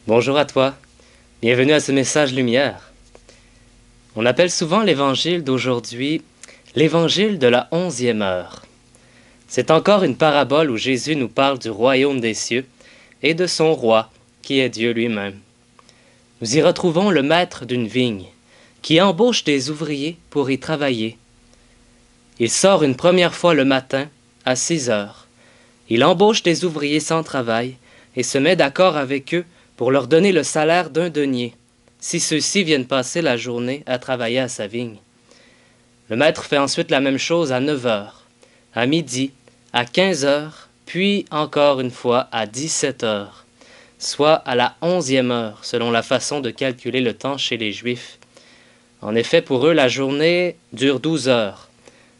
Bonjour à toi, bienvenue à ce message lumière. On appelle souvent l'évangile d'aujourd'hui l'évangile de la 11e heure. C'est encore une parabole où Jésus nous parle du royaume des cieux et de son roi, qui est Dieu lui-même. Nous y retrouvons le maître d'une vigne, qui embauche des ouvriers pour y travailler. Il sort une première fois le matin, à 6 heures. Il embauche des ouvriers sans travail et se met d'accord avec eux pour leur donner le salaire d'un denier, si ceux-ci viennent passer la journée à travailler à sa vigne. Le maître fait ensuite la même chose à 9 heures, à midi, à 15 heures, puis encore une fois à 17 heures, soit à la 11e heure, selon la façon de calculer le temps chez les Juifs. En effet, pour eux, la journée dure 12 heures,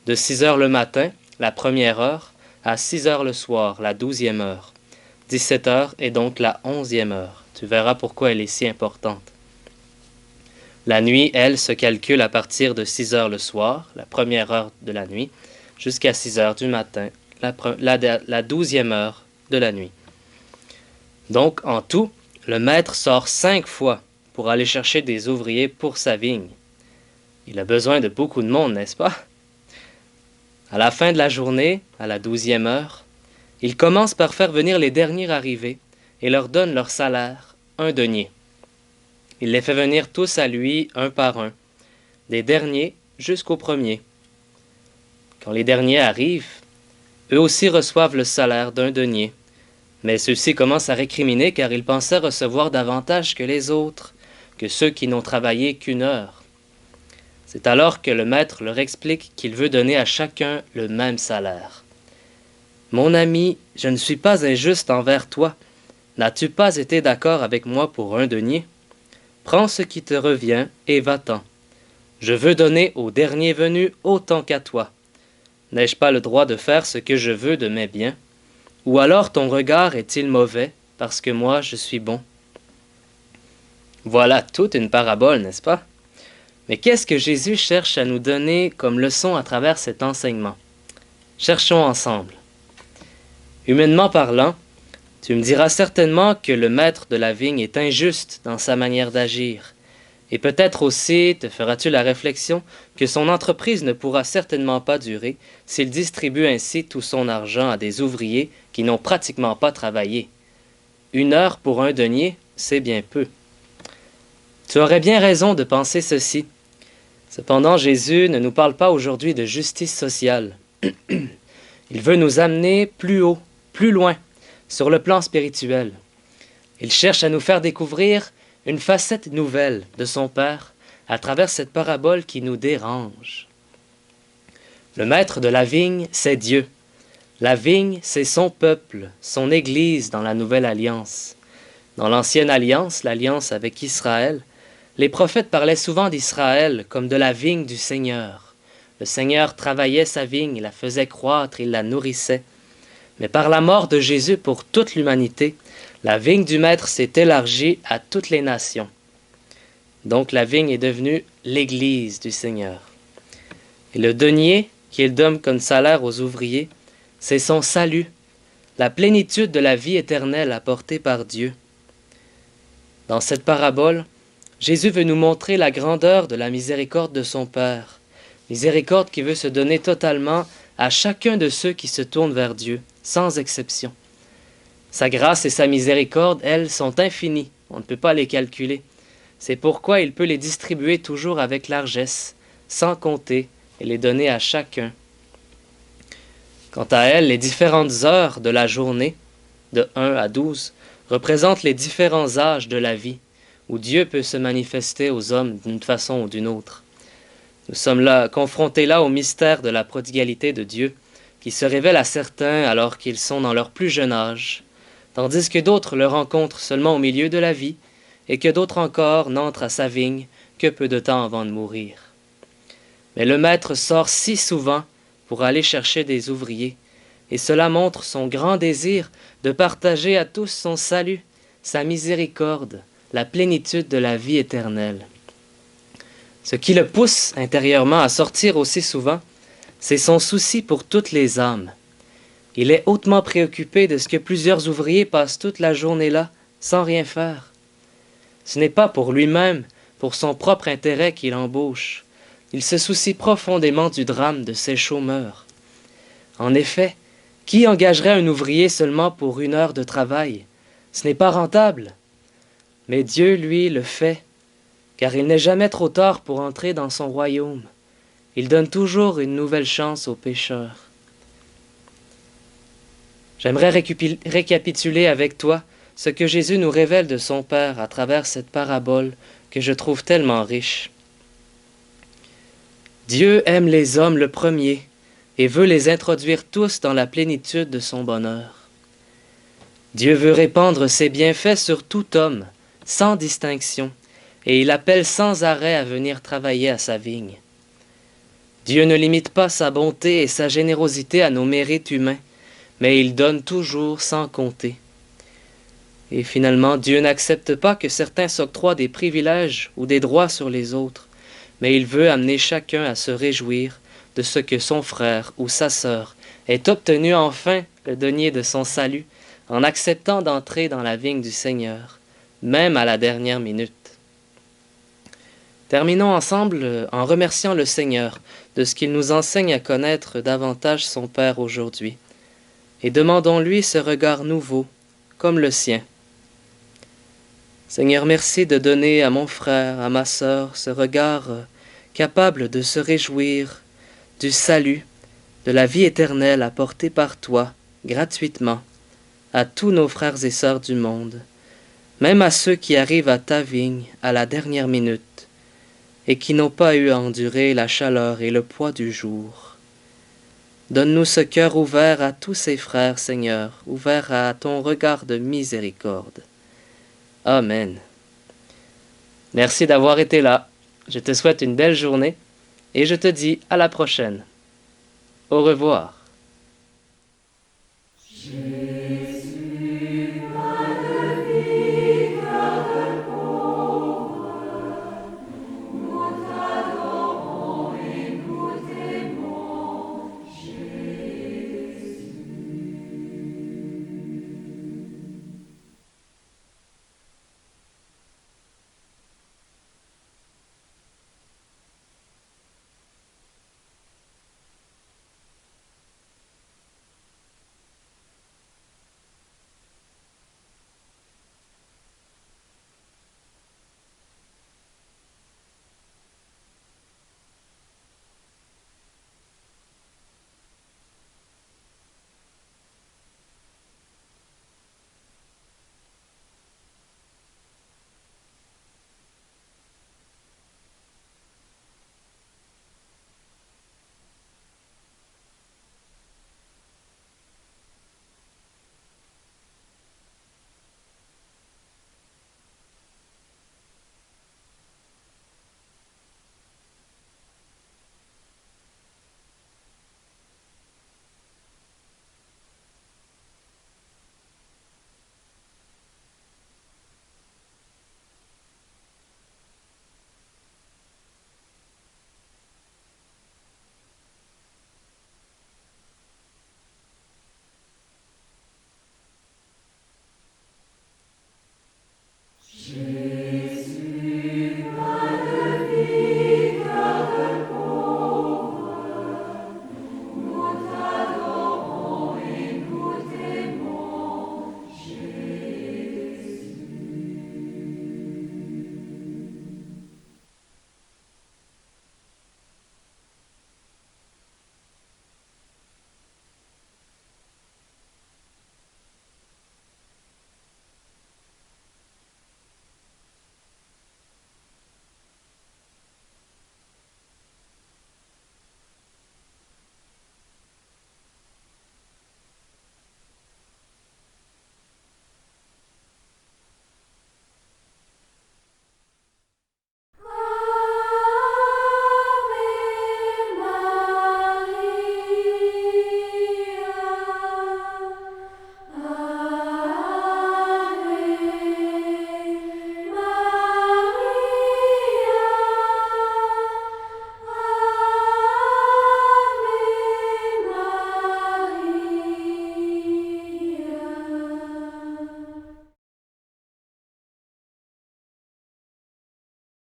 de 6 heures le matin, la première heure, à 6 heures le soir, la 12e heure. 17 heures est donc la 11e heure. Tu verras pourquoi elle est si importante. La nuit, elle, se calcule à partir de 6 heures le soir, la première heure de la nuit, jusqu'à 6 heures du matin, la 12e heure de la nuit. Donc, en tout, le maître sort 5 fois pour aller chercher des ouvriers pour sa vigne. Il a besoin de beaucoup de monde, n'est-ce pas? À la fin de la journée, à la 12e heure, il commence par faire venir les derniers arrivés et leur donne leur salaire, un denier. Il les fait venir tous à lui, un par un, des derniers jusqu'aux premiers. Quand les derniers arrivent, eux aussi reçoivent le salaire d'un denier, mais ceux-ci commencent à récriminer car ils pensaient recevoir davantage que les autres, que ceux qui n'ont travaillé qu'une heure. C'est alors que le maître leur explique qu'il veut donner à chacun le même salaire. « Mon ami, je ne suis pas injuste envers toi. N'as-tu pas été d'accord avec moi pour un denier? Prends ce qui te revient et va-t'en. Je veux donner au dernier venu autant qu'à toi. N'ai-je pas le droit de faire ce que je veux de mes biens? Ou alors ton regard est-il mauvais parce que moi je suis bon? » Voilà toute une parabole, n'est-ce pas? Mais qu'est-ce que Jésus cherche à nous donner comme leçon à travers cet enseignement? Cherchons ensemble. Humainement parlant, tu me diras certainement que le maître de la vigne est injuste dans sa manière d'agir. Et peut-être aussi te feras-tu la réflexion que son entreprise ne pourra certainement pas durer s'il distribue ainsi tout son argent à des ouvriers qui n'ont pratiquement pas travaillé. 1 heure pour un denier, c'est bien peu. Tu aurais bien raison de penser ceci. Cependant, Jésus ne nous parle pas aujourd'hui de justice sociale. Il veut nous amener plus haut, plus loin, sur le plan spirituel. Il cherche à nous faire découvrir une facette nouvelle de son Père à travers cette parabole qui nous dérange. Le maître de la vigne, c'est Dieu. La vigne, c'est son peuple, son Église dans la Nouvelle Alliance. Dans l'Ancienne Alliance, l'alliance avec Israël, les prophètes parlaient souvent d'Israël comme de la vigne du Seigneur. Le Seigneur travaillait sa vigne, il la faisait croître, il la nourrissait. Mais par la mort de Jésus pour toute l'humanité, la vigne du Maître s'est élargie à toutes les nations. Donc la vigne est devenue l'Église du Seigneur. Et le denier qu'il donne comme salaire aux ouvriers, c'est son salut, la plénitude de la vie éternelle apportée par Dieu. Dans cette parabole, Jésus veut nous montrer la grandeur de la miséricorde de son Père, miséricorde qui veut se donner totalement à chacun de ceux qui se tournent vers Dieu, sans exception. Sa grâce et sa miséricorde, elles, sont infinies, on ne peut pas les calculer. C'est pourquoi il peut les distribuer toujours avec largesse, sans compter, et les donner à chacun. Quant à elles, les différentes heures de la journée, de 1 à 12, représentent les différents âges de la vie, où Dieu peut se manifester aux hommes d'une façon ou d'une autre. Nous sommes là, confrontés là au mystère de la prodigalité de Dieu, qui se révèle à certains alors qu'ils sont dans leur plus jeune âge, tandis que d'autres le rencontrent seulement au milieu de la vie, et que d'autres encore n'entrent à sa vigne que peu de temps avant de mourir. Mais le Maître sort si souvent pour aller chercher des ouvriers, et cela montre son grand désir de partager à tous son salut, sa miséricorde, la plénitude de la vie éternelle. Ce qui le pousse intérieurement à sortir aussi souvent, c'est son souci pour toutes les âmes. Il est hautement préoccupé de ce que plusieurs ouvriers passent toute la journée là, sans rien faire. Ce n'est pas pour lui-même, pour son propre intérêt qu'il embauche. Il se soucie profondément du drame de ces chômeurs. En effet, qui engagerait un ouvrier seulement pour 1 heure de travail? Ce n'est pas rentable. Mais Dieu, lui, le fait, car il n'est jamais trop tard pour entrer dans son royaume. Il donne toujours une nouvelle chance aux pécheurs. J'aimerais récapituler avec toi ce que Jésus nous révèle de son Père à travers cette parabole que je trouve tellement riche. Dieu aime les hommes le premier et veut les introduire tous dans la plénitude de son bonheur. Dieu veut répandre ses bienfaits sur tout homme, sans distinction, et il appelle sans arrêt à venir travailler à sa vigne. Dieu ne limite pas sa bonté et sa générosité à nos mérites humains, mais il donne toujours sans compter. Et finalement, Dieu n'accepte pas que certains s'octroient des privilèges ou des droits sur les autres, mais il veut amener chacun à se réjouir de ce que son frère ou sa sœur ait obtenu enfin le denier de son salut en acceptant d'entrer dans la vigne du Seigneur, même à la dernière minute. Terminons ensemble en remerciant le Seigneur de ce qu'il nous enseigne à connaître davantage son Père aujourd'hui, et demandons-lui ce regard nouveau, comme le sien. Seigneur, merci de donner à mon frère, à ma sœur, ce regard capable de se réjouir du salut, de la vie éternelle apportée par toi, gratuitement, à tous nos frères et sœurs du monde, même à ceux qui arrivent à ta vigne à la dernière minute, et qui n'ont pas eu à endurer la chaleur et le poids du jour. Donne-nous ce cœur ouvert à tous ces frères, Seigneur, ouvert à ton regard de miséricorde. Amen. Merci d'avoir été là. Je te souhaite une belle journée et je te dis à la prochaine. Au revoir.